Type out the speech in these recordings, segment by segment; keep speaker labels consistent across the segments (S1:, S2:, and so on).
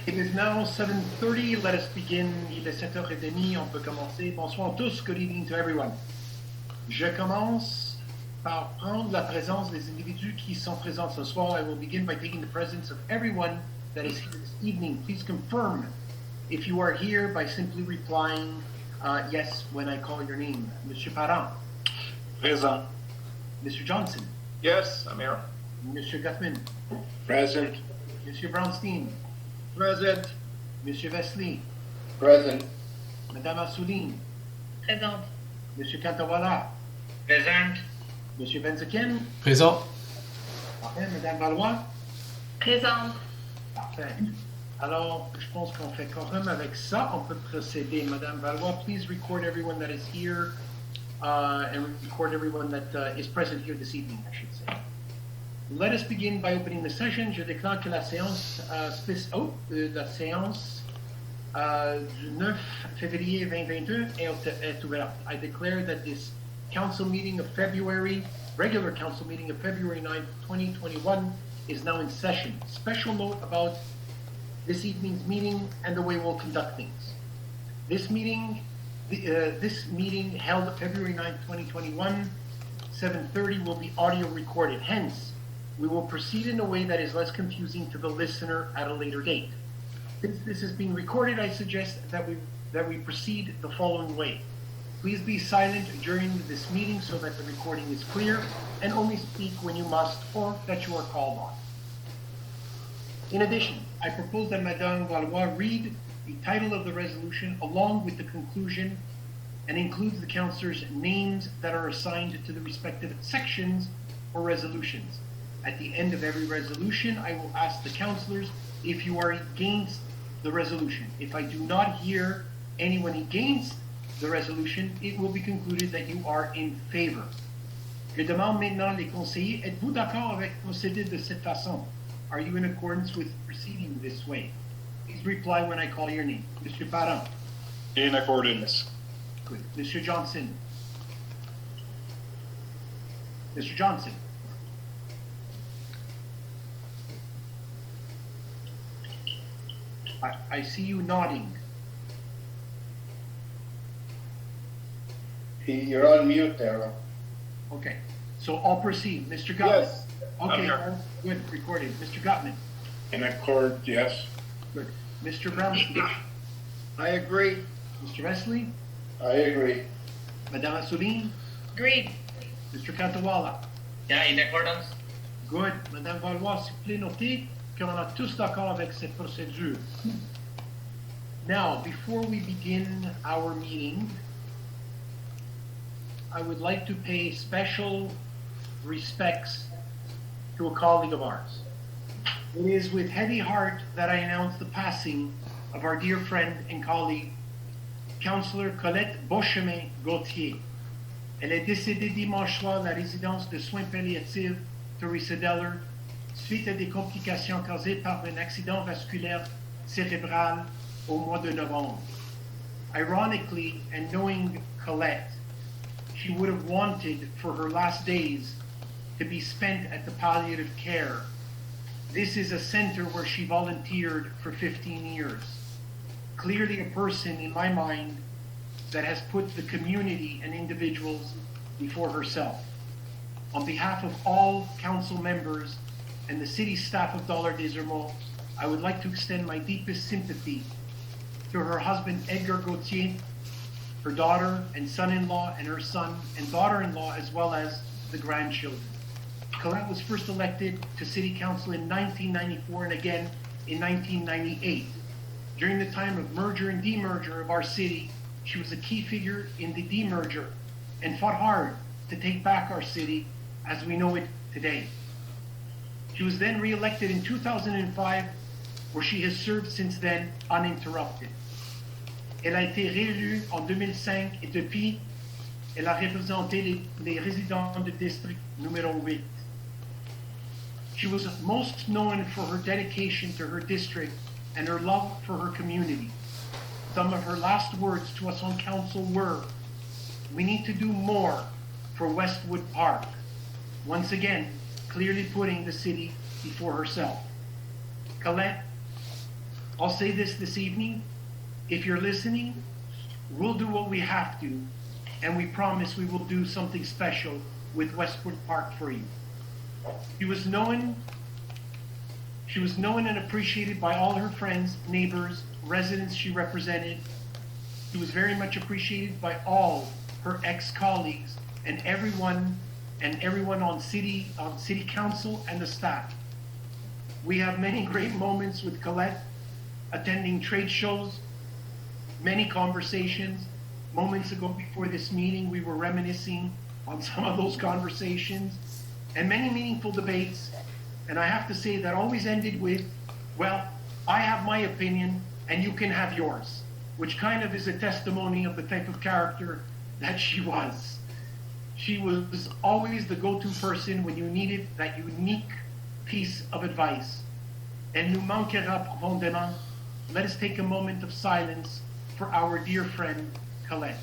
S1: It is now 7:30. Let us begin. Il est 7h30. On peut commencer. Bonsoir à tous. Good evening to everyone. Je commence par prendre la présence des individus qui sont présents ce soir. I will begin by taking the presence of everyone that is here this evening. Please confirm if you are here by simply replying yes when I call your name. Monsieur Parent.
S2: Présent.
S1: Mr. Johnson.
S2: Yes, I'm here.
S1: Monsieur Guthman.
S2: Present.
S1: Monsieur Brownstein.
S2: Present.
S1: Monsieur Wesley.
S2: Present.
S1: Madame Assouline.
S3: Présente.
S1: Monsieur Cantawala.
S2: Present.
S1: Monsieur Benzekin.
S4: Présent.
S1: Parfait. Madame Valois.
S3: Présente.
S1: Parfait. Alors, je pense qu'on fait quorum avec ça. On peut procéder. Madame Valois, please record everyone that is here and record everyone that is present here this evening, I should say. Let us begin by opening the session. Je déclare que la séance, du 9 février 2022 est ouverte. I declare that this council meeting of February, regular council meeting of February 9th, 2021 is now in session. Special note about this evening's meeting and the way we'll conduct things. This meeting held February 9th, 2021, 7:30 will be audio recorded. Hence, we will proceed in a way that is less confusing to the listener at a later date. Since this is being recorded, I suggest that we proceed the following way. Please be silent during this meeting so that the recording is clear, and only speak when you must or that you are called on. In addition, I propose that Madame Valois read the title of the resolution along with the conclusion and includes the councillors' names that are assigned to the respective sections or resolutions. At the end of every resolution, I will ask the councillors if you are against the resolution. If I do not hear anyone against the resolution, it will be concluded that you are in favor. Je demande maintenant les conseillers, êtes-vous d'accord avec procéder de cette façon? Are you in accordance with proceeding this way? Please reply when I call your name. Mr. Parent.
S2: In accordance.
S1: Good. Mr. Johnson. Mr. Johnson. I see you nodding.
S5: You're on mute, Darryl.
S1: Okay, so I'll proceed. Mr. Gutman.
S2: Yes,
S1: Okay,
S2: I'm here.
S1: Good, recorded. Mr. Gutman.
S2: In accord, yes.
S1: Good. Mr. Brownstein.
S5: I agree.
S1: Mr. Wesley.
S5: I agree.
S1: Madame Assouline.
S3: Agreed.
S1: Mr. Cantawala.
S3: Yeah, in accordance.
S1: Good. Madame Valois, s'il vous plaît, notez qu'on est tous d'accord avec cette procédure. Now, before we begin our meeting, I would like to pay special respects to a colleague of ours. It is with heavy heart that I announce the passing of our dear friend and colleague, Councillor Colette Beauchemin-Gauthier. Elle est décédée dimanche soir à la résidence de soins palliatifs Teresa Deller suite à des complications causées par un accident vasculaire cérébral au mois de novembre. Ironically, and knowing Colette, she would have wanted for her last days to be spent at the palliative care. This is a center where she volunteered for 15 years. Clearly a person, in my mind, that has put the community and individuals before herself. On behalf of all council members and the city staff of Dollard-des-Ormeaux, I would like to extend my deepest sympathy to her husband, Edgar Gauthier, her daughter and son-in-law, and her son and daughter-in-law, as well as the grandchildren. Colette was first elected to City Council in 1994 and again in 1998. During the time of merger and demerger of our city, she was a key figure in the demerger and fought hard to take back our city as we know it today. She was then re-elected in 2005, where she has served since then uninterrupted. Elle a été réélue en 2005 et depuis, elle a représenté les résidents du district numéro 8. She was most known for her dedication to her district and her love for her community. Some of her last words to us on council were, "We need to do more for Westwood Park." Once again, clearly putting the city before herself. Colette, I'll say this evening. If you're listening, we'll do what we have to, and we promise we will do something special with Westwood Park for you. She was known and appreciated by all her friends, neighbors, residents she represented. She was very much appreciated by all her ex-colleagues and everyone on city council and the staff. We have many great moments with Colette, attending trade shows, many conversations. Moments ago before this meeting, we were reminiscing on some of those conversations and many meaningful debates. And I have to say that always ended with, well, I have my opinion and you can have yours, which kind of is a testimony of the type of character that she was. She was always the go-to person when you needed that unique piece of advice. Elle nous manquera profondément. Let us take a moment of silence for our dear friend, Colette.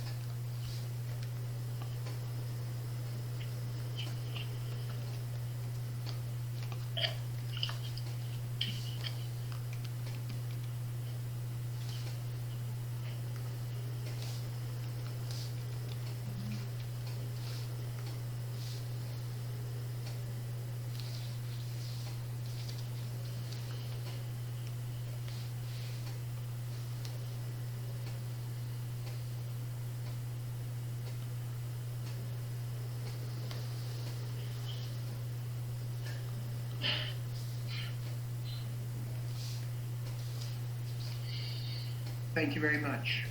S1: Thank you very much.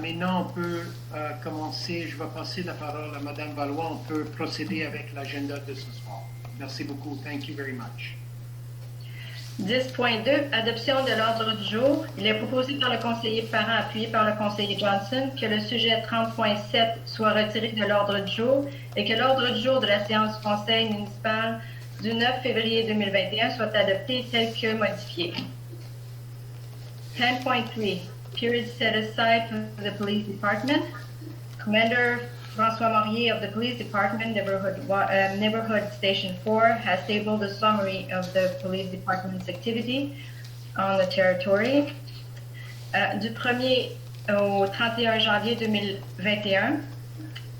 S1: Maintenant, on peut commencer. Je vais passer la parole à Madame Valois. On peut procéder avec l'agenda de ce soir. Merci beaucoup. Thank you very much.
S4: 10.2, adoption de l'ordre du jour. Il est proposé par le conseiller parent appuyé par le conseiller Johnson que le sujet 30.7 soit retiré de l'ordre du jour et que l'ordre du jour de la séance du Conseil municipal du 9 février 2021 soit adopté tel que modifié. 10.3, period set aside for the police department. Commander François Maurier of the Police Department, Neighborhood Station 4, has tabled a summary of the police department's activity on the territory. Du 1er au 31 janvier 2021,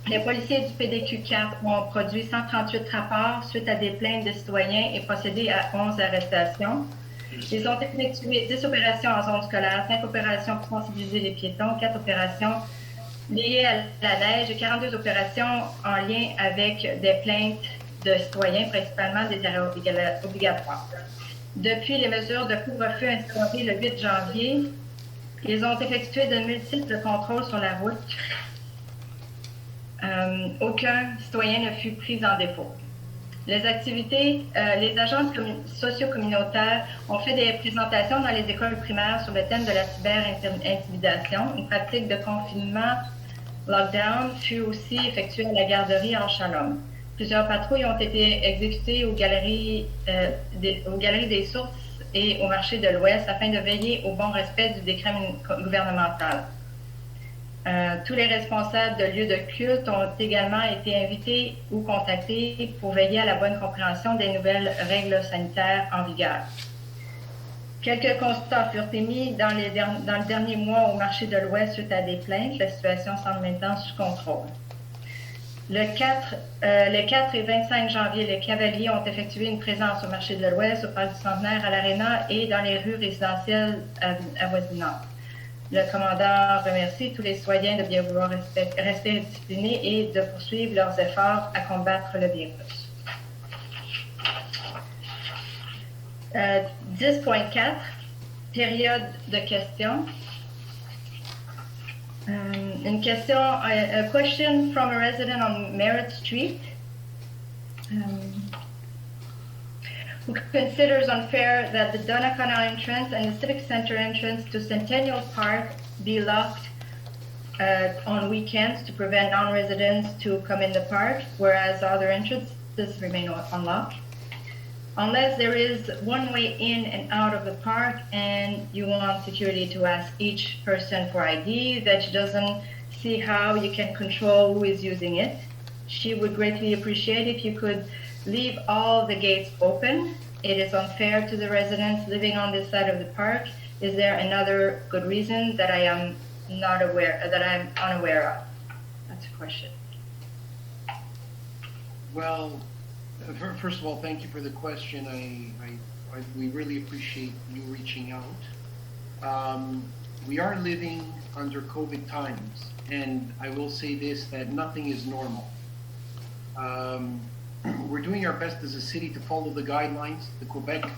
S4: les policiers du PDQ-4 ont produit 138 rapports suite à des plaintes de citoyens et procédé à 11 arrestations. Ils ont effectué 10 opérations en zone scolaire, 5 opérations pour sensibiliser les piétons, 4 opérations liées à la neige et 42 opérations en lien avec des plaintes de citoyens, principalement des arrêts obligatoires. Depuis les mesures de couvre-feu instaurées le 8 janvier, ils ont effectué de multiples contrôles sur la route. Aucun citoyen ne fut pris en défaut. Les activités, les agents socio-communautaires ont fait des présentations dans les écoles primaires sur le thème de la cyber-intimidation. Une pratique de confinement, lockdown, fut aussi effectuée à la garderie en Shalom. Plusieurs patrouilles ont été exécutées aux galeries des sources et au marché de l'Ouest afin de veiller au bon respect du décret gouvernemental. Tous les responsables de lieux de culte ont également été invités ou contactés pour veiller à la bonne compréhension des nouvelles règles sanitaires en vigueur. Quelques constats furent émis dans le dernier mois au marché de l'Ouest suite à des plaintes. La situation semble maintenant sous contrôle. Les 4 et 25 janvier, les cavaliers ont effectué une présence au marché de l'Ouest, au parc du Centenaire, à l'Aréna et dans les rues résidentielles avoisinantes. Le commandant remercie tous les citoyens de bien vouloir rester disciplinés et de poursuivre leurs efforts à combattre le virus. 10.4, période de questions. Une question, a question from a resident on Merritt Street. Who considers unfair that the Donnacona entrance and the Civic Center entrance to Centennial Park be locked on weekends to prevent non-residents to come in the park, whereas other entrances remain unlocked. Unless there is one way in and out of the park and you want security to ask each person for ID, that she doesn't see how you can control who is using it. She would greatly appreciate if you could leave all the gates open It is unfair to the residents living on this side of the park. Is there another good reason that I'm unaware of? That's a question.
S1: Well, first of all, thank you for the question. We really appreciate you reaching out. We are living under COVID times, and I will say this, that nothing is normal. We're doing our best as a city to follow the guidelines, the Quebec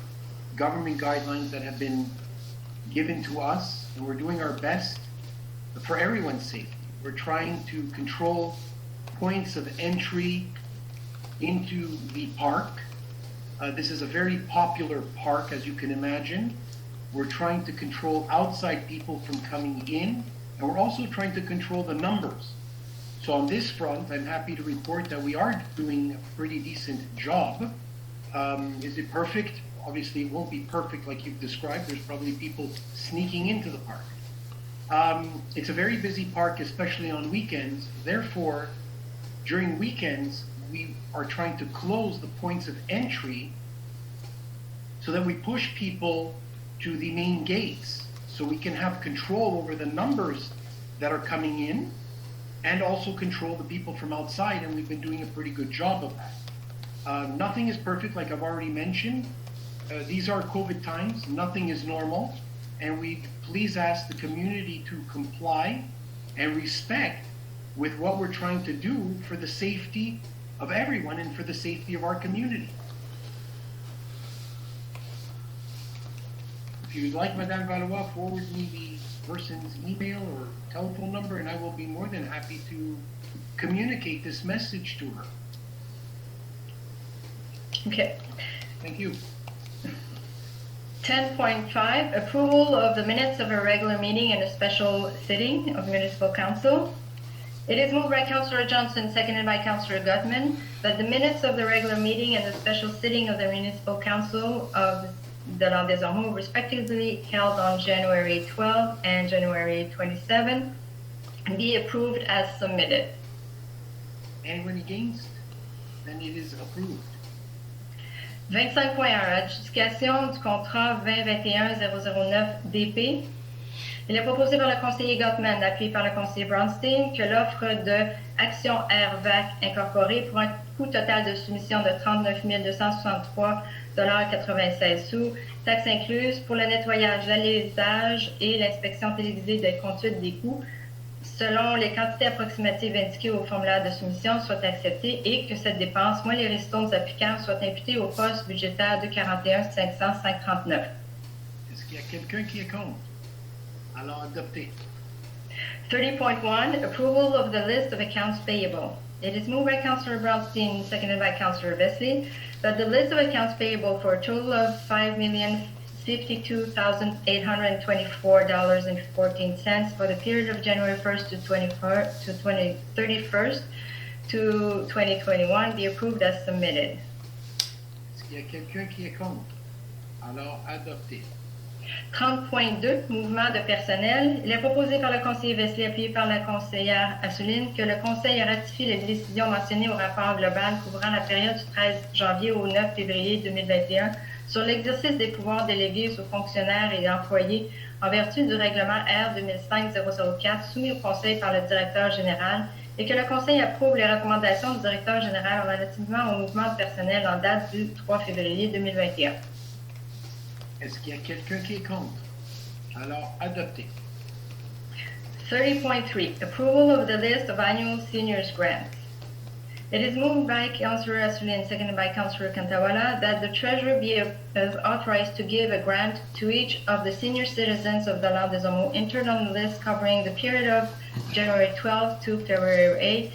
S1: government guidelines that have been given to us, and we're doing our best for everyone's safety. We're trying to control points of entry into the park. This is a very popular park, as you can imagine. We're trying to control outside people from coming in, and we're also trying to control the numbers. So on this front, I'm happy to report that we are doing a pretty decent job. Is it perfect? Obviously, it won't be perfect like you've described. There's probably people sneaking into the park. It's a very busy park, especially on weekends. Therefore, during weekends, we are trying to close the points of entry so that we push people to the main gates so we can have control over the numbers that are coming in and also control the people from outside, and we've been doing a pretty good job of that. Nothing is perfect, like I've already mentioned. These are COVID times, nothing is normal, and we please ask the community to comply and respect with what we're trying to do for the safety of everyone and for the safety of our community. If you'd like, Madame Valois, forward me the person's email or telephone number, and I will be more than happy to communicate this message to her.
S4: Okay.
S1: Thank you.
S4: 10.5, approval of the minutes of a regular meeting and a special sitting of Municipal Council. It is moved by Councillor Johnson, seconded by Councillor Gutman, that the minutes of the regular meeting and the special sitting of the Municipal Council of Dollard-des-Ormeaux, respectively held on January 12 and January 27, be approved as submitted.
S1: Anyone against? Then it is approved.
S4: 25.1, adjudication du contrat 2021-009 DP. Il est proposé par le conseiller Gottman, appuyé par le conseiller Brownstein, que l'offre de Action RVAC incorporée pour un coût total de soumission de 39 263,96 $, taxes incluses, pour le nettoyage, l'alésage et l'inspection télévisée des conduites des coûts, selon les quantités approximatives indiquées au formulaire de soumission, soit acceptée et que cette dépense, moins les ristournes applicants, soit imputée au poste budgétaire de 41 539.
S1: Est-ce qu'il y a quelqu'un qui est contre? Alors, adopté.
S4: 30.1, approval of the list of accounts payable. It is moved by Councillor Brownstein, seconded by Councillor Vesley, that the list of accounts payable for a total of $5,052,824.14 for the period of January 1st to 31st to 2021 be approved as submitted.
S1: Est-ce qu'il y a quelqu'un qui est contre? Alors, adopté.
S4: 30.2, mouvement de personnel. Il est proposé par le conseiller Vesley, appuyé par la conseillère Assouline, que le Conseil ratifie les décisions mentionnées au rapport global couvrant la période du 13 janvier au 9 février 2021 sur l'exercice des pouvoirs délégués aux fonctionnaires et employés en vertu du règlement R 2005-004 soumis au Conseil par le directeur général et que le Conseil approuve les recommandations du directeur général relativement au mouvement de personnel en date du 3 février 2021.
S1: Est-ce qu'il y a quelqu'un qui est contre? Alors, adopté.
S4: 30.3, approval of the list of annual seniors grants. It is moved by Councillor Assouline, seconded by Councillor Cantawala, that the Treasurer be authorized to give a grant to each of the senior citizens of Dollard-des-Ormeaux entered on the list covering the period of January 12 to February 8,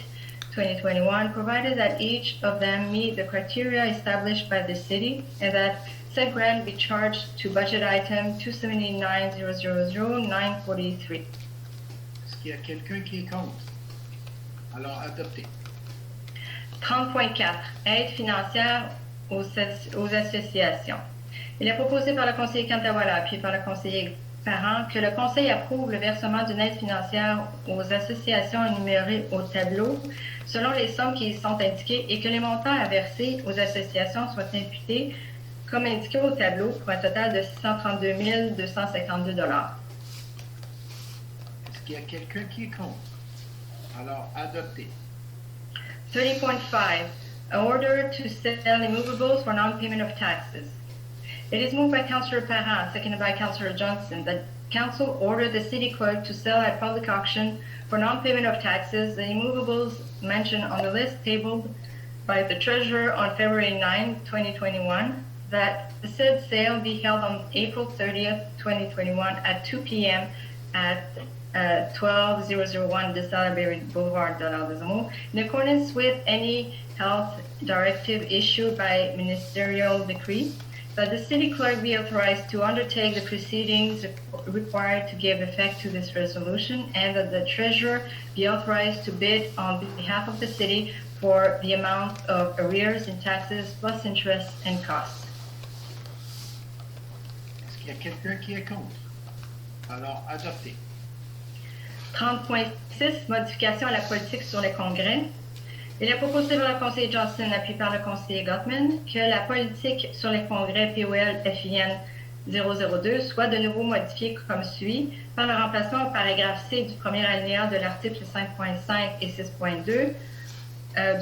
S4: 2021, provided that each of them meet the criteria established by the city and that said grant be charged to budget item 279,000,943.
S1: Est-ce qu'il y a quelqu'un qui est contre? Alors, adopté.
S4: 30.4, aide financière aux associations. Il est proposé par le conseiller Cantawala, puis par le conseiller Parent, que le Conseil approuve le versement d'une aide financière aux associations énumérées au tableau, selon les sommes qui y sont indiquées, et que les montants à verser aux associations soient imputés comme indiqué au tableau, pour un total de 632 252 $.
S1: Est-ce qu'il y a quelqu'un qui est contre? Alors, adopté.
S4: 30.5, order to sell immovables for non-payment of taxes. It is moved by Councillor Parent, seconded by Councillor Johnson, that Council order the City Clerk to sell at public auction for non-payment of taxes the immovables mentioned on the list tabled by the Treasurer on February 9, 2021, that the said sale be held on April 30th, 2021 at 2 p.m. at 12001 de Salaberry Boulevard, Dollard-des-Ormeaux, in accordance with any health directive issued by ministerial decree, that the City Clerk be authorized to undertake the proceedings required to give effect to this resolution, and that the Treasurer be authorized to bid on behalf of the City for the amount of arrears in taxes plus interest and costs.
S1: Est-ce qu'il y a quelqu'un qui est contre? Alors, adopté.
S4: 30.6, modification à la politique sur les congrès. Il est proposé par le conseiller Johnson, appuyé par le conseiller Gottman, que la politique sur les congrès POL-FIN 002 soit de nouveau modifiée comme suit, par le remplacement au paragraphe C du premier alinéa de l'article 5.5 et 6.2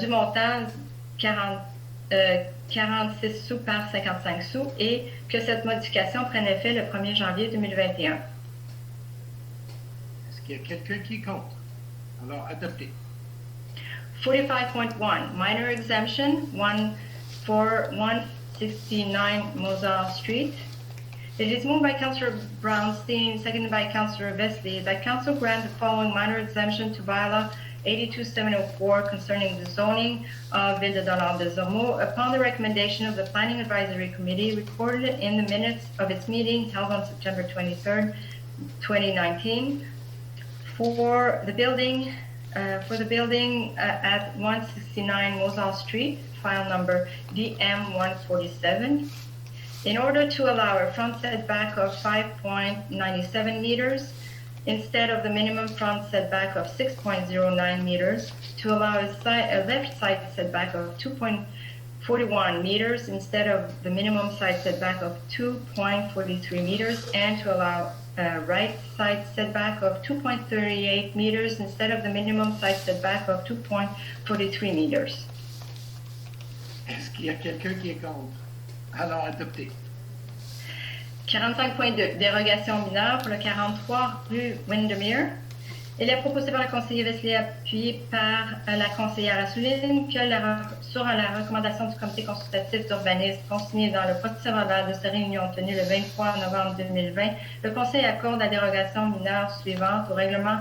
S4: du montant 46 sous par 55 sous, et que cette modification prenne effet le 1er janvier 2021.
S1: Est-ce qu'il y a quelqu'un qui est contre? Alors, adopté.
S4: 45.1, minor exemption, for 169 Mozart Street. It is moved by Councillor Brownstein, seconded by Councillor Vesley, that Council grant the following minor exemption to bylaw 82704 concerning the zoning of Ville de Dollard-des-Ormeaux upon the recommendation of the Planning Advisory Committee recorded in the minutes of its meeting held on September 23rd, 2019 for the building at 169 Mozart Street, file number DM147, in order to allow a front setback of 5.97 meters instead of the minimum front setback of 6.09 meters, to allow a left side setback of 2.41 meters instead of the minimum side setback of 2.43 meters, and to allow a right side setback of 2.38 meters instead of the minimum side setback of 2.43 meters.
S1: Est-ce qu'il y a quelqu'un qui est contre? Alors, adopté.
S4: 45.2, dérogation mineure pour le 43 rue Windermere. Il est proposé par le conseiller Wesley, appuyé par la conseillère Assouline, que sur la recommandation du comité consultatif d'urbanisme consigné dans le procès-verbal de cette réunion tenue le 23 novembre 2020, le conseil accorde la dérogation mineure suivante au règlement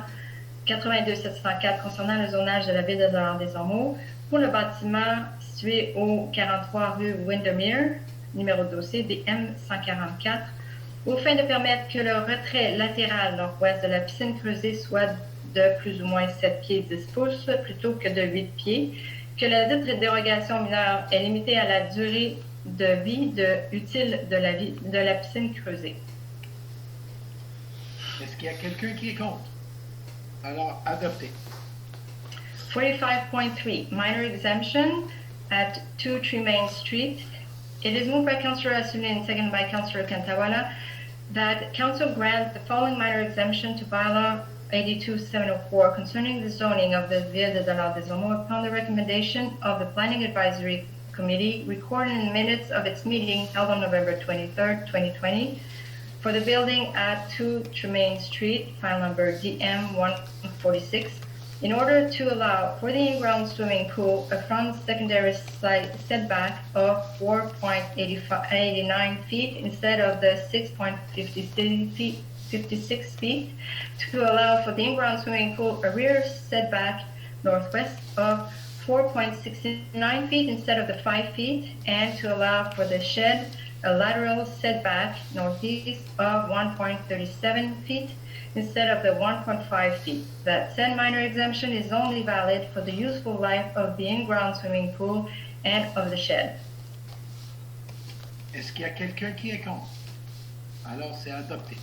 S4: 82-704 concernant le zonage de la ville de Dollard-des-Ormeaux pour le bâtiment situé au 43 rue Windermere, numéro de dossier DM144, au fin de permettre que le retrait latéral nord-ouest de la piscine creusée soit de plus ou moins 7 pieds 10 pouces plutôt que de 8 pieds, que la dite dérogation mineure est limitée à la durée de vie utile de la piscine creusée.
S1: Est-ce qu'il y a quelqu'un qui est contre? Alors, adopté.
S4: 45.3, minor exemption at 2 Tremaine Street. It is moved by Councillor Assouline, seconded by Councillor Cantawala, that Council grant the following minor exemption to bylaw 82704 concerning the zoning of the Ville de Dollard-des-Ormeaux upon the recommendation of the Planning Advisory Committee recorded in the minutes of its meeting held on November 23rd, 2020, for the building at 2 Tremaine Street, file number DM146, in order to allow for the in-ground swimming pool a front secondary side setback of 4.89 feet instead of the 6.56 feet, to allow for the in-ground swimming pool a rear setback northwest of 4.69 feet instead of the 5 feet, and to allow for the shed a lateral setback northeast of 1.37 feet instead of the 1.5 feet. That said minor exemption is only valid for the useful life of the in-ground swimming pool and of the shed.
S1: Est-ce qu'il y a quelqu'un qui est contre? Alors, c'est adopté.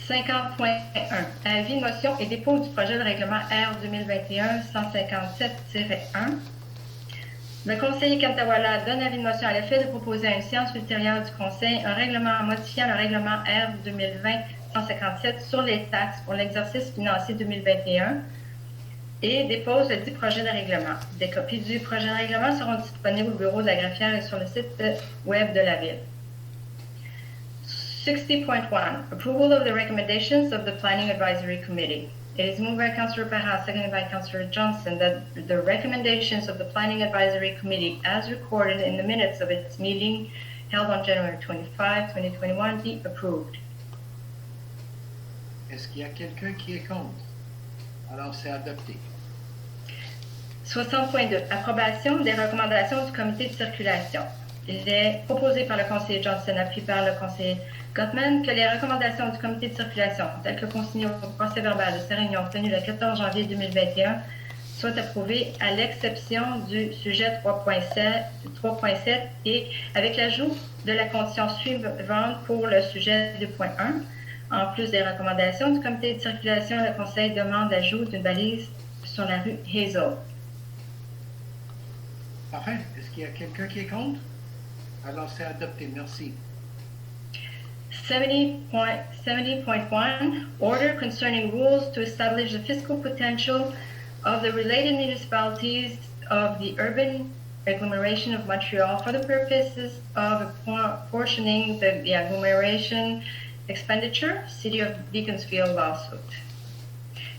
S4: 50.1. Avis, motion et dépôt du projet de règlement R 2021-157-1. Le conseiller Kantawala donne avis de motion à l'effet de proposer à une séance ultérieure du Conseil un règlement modifiant le règlement R 2020-157 sur les taxes pour l'exercice financier 2021 et dépose le dit projet de règlement. Des copies du projet de règlement seront disponibles au bureau de la greffière et sur le site web de la Ville. 60.1 Approval of the recommendations of the Planning Advisory Committee. It is moved by Councillor Parra, seconded by Councillor Johnson, that the recommendations of the Planning Advisory Committee, as recorded in the minutes of its meeting held on January 25, 2021, be approved.
S1: Est-ce qu'il y a quelqu'un qui est contre? Alors, c'est adopté.
S4: 60.2 Approbation des recommandations du comité de circulation. Il est proposé par le conseiller Johnson, appuyé par le conseiller Gottman, que les recommandations du comité de circulation, telles que consignées au procès verbal de sa réunion tenue le 14 janvier 2021, soient approuvées à l'exception du sujet 3.7 et avec l'ajout de la condition suivante pour le sujet 2.1. En plus des recommandations du comité de circulation, le conseil demande l'ajout d'une balise sur la rue Hazel.
S1: Parfait. Est-ce qu'il y a quelqu'un qui est contre? Alors, c'est adopté. Merci.
S4: 70.1 Order concerning rules to establish the fiscal potential of the related municipalities of the urban agglomeration of Montreal for the purposes of apportioning the agglomeration expenditure, City of Beaconsfield lawsuit.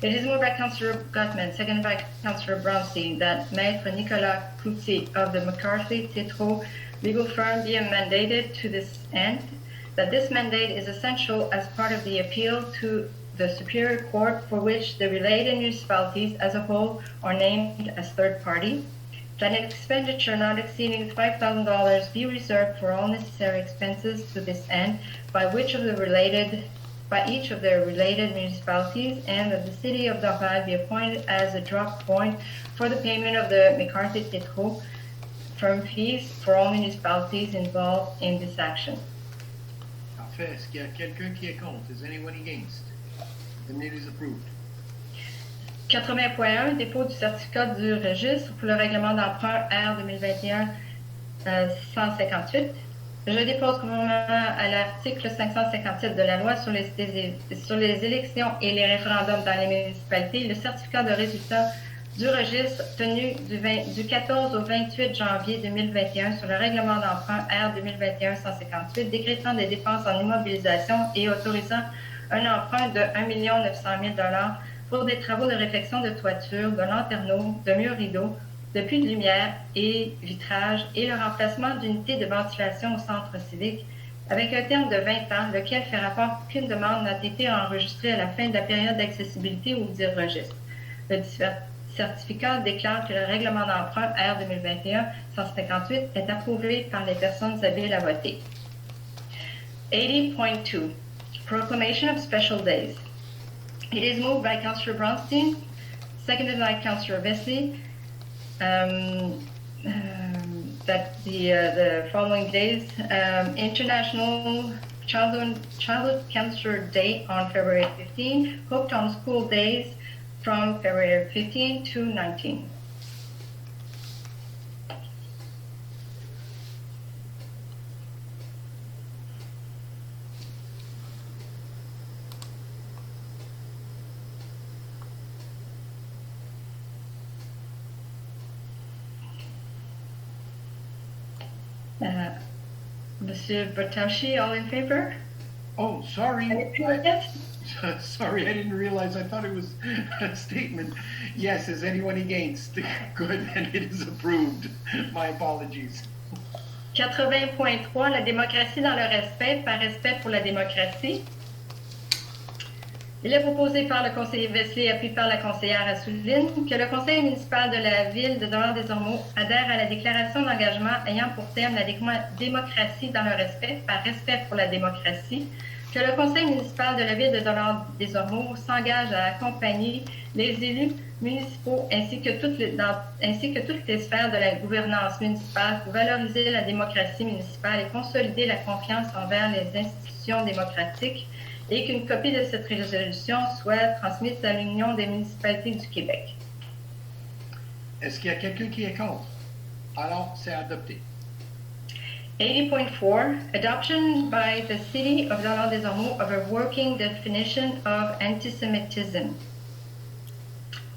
S4: It is moved by Councillor Gottman, seconded by Councillor Brownstein, that Maître Nicolas Cloutier of the McCarthy-Tétrault legal firm be mandated to this end, that this mandate is essential as part of the appeal to the Superior Court for which the related municipalities as a whole are named as third party, that an expenditure not exceeding $5,000 be reserved for all necessary expenses to this end by each of the related municipalities, and that the City of Dorval be appointed as a drop point for the payment of the McCarthy-Tétrault firm fees for all municipalities involved in this action.
S1: Parfait. Est-ce qu'il y a quelqu'un qui est contre? Is anyone against? The minute is approved.
S4: 80.1 Dépôt du certificat du registre pour le règlement d'emprunt R 2021-158. Je dépose conformément à l'article 557 de la loi sur les élections et les référendums dans les municipalités le certificat de résultat du registre tenu du 14 au 28 janvier 2021 sur le règlement d'emprunt R 2021-158 décrétant des dépenses en immobilisation et autorisant un emprunt de 1 900 000 $ pour des travaux de réfection de toiture, de lanterneaux, de murs rideaux, de puits de lumière et vitrage et le remplacement d'unités de ventilation au centre civique avec un terme de 20 ans, lequel fait rapport qu'aucune demande n'a été enregistrée à la fin de la période d'accessibilité au dit registre. Le certificat déclare que le règlement d'emprunt R 2021-158 est approuvé par les personnes habiles à voter. 80.2 Proclamation of Special Days. It is moved by Councillor Brownstein, seconded by Councillor Vesely, that the following days: International Childhood Cancer Day on February 15, Hooked on School Days from February 15 to 19. Monsieur Bertaucci, all in favor?
S1: Oh, sorry.
S4: Yes.
S1: Sorry, I didn't realize. I thought it was a statement. Yes, is anyone against? Good, and it is approved. My apologies.
S4: 80.3 La démocratie dans le respect, par respect pour la démocratie. Il est proposé par le conseiller Vesely, appuyé par la conseillère Assouline, que le conseil municipal de la ville de Dollard-des-Ormeaux adhère à la déclaration d'engagement ayant pour thème la démocratie dans le respect, par respect pour la démocratie, que le conseil municipal de la ville de Dollard-des-Ormeaux s'engage à accompagner les élus municipaux ainsi que toutes les sphères de la gouvernance municipale pour valoriser la démocratie municipale et consolider la confiance envers les institutions démocratiques, et qu'une copie de cette résolution soit transmise à l'Union des municipalités du Québec.
S1: Est-ce qu'il y a quelqu'un qui est contre? Alors, c'est adopté.
S4: 80.4, adoption by the City of Dollard-des-Ormeaux of a working definition of anti-Semitism.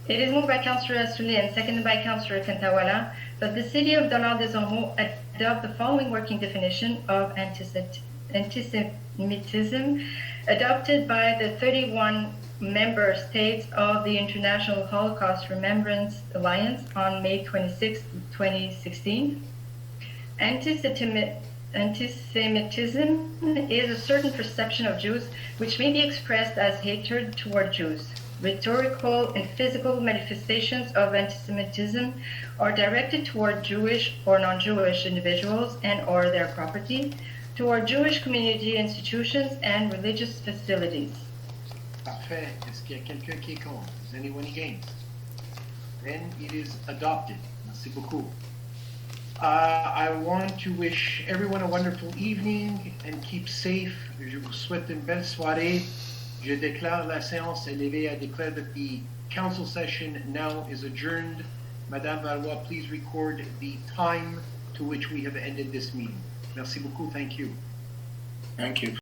S4: It is moved by Councillor Assouli and seconded by Councillor Kantawala that the City of Dollard-des-Ormeaux adopt the following working definition of anti-Semitism adopted by the 31 member states of the International Holocaust Remembrance Alliance on May 26, 2016. Anti-Semitism is a certain perception of Jews which may be expressed as hatred toward Jews. Rhetorical and physical manifestations of anti-Semitism are directed toward Jewish or non-Jewish individuals and or their property, toward Jewish community institutions and religious facilities.
S1: Parfait. Est-ce qu'il y a quelqu'un qui est contre? Is anyone against? Then it is adopted. Merci beaucoup. I want to wish everyone a wonderful evening and keep safe. Je vous souhaite une belle soirée. Je déclare la séance élevée. I declare that the council session now is adjourned. Madame Valois, please record the time to which we have ended this meeting. Merci beaucoup. Thank you.
S2: Thank you.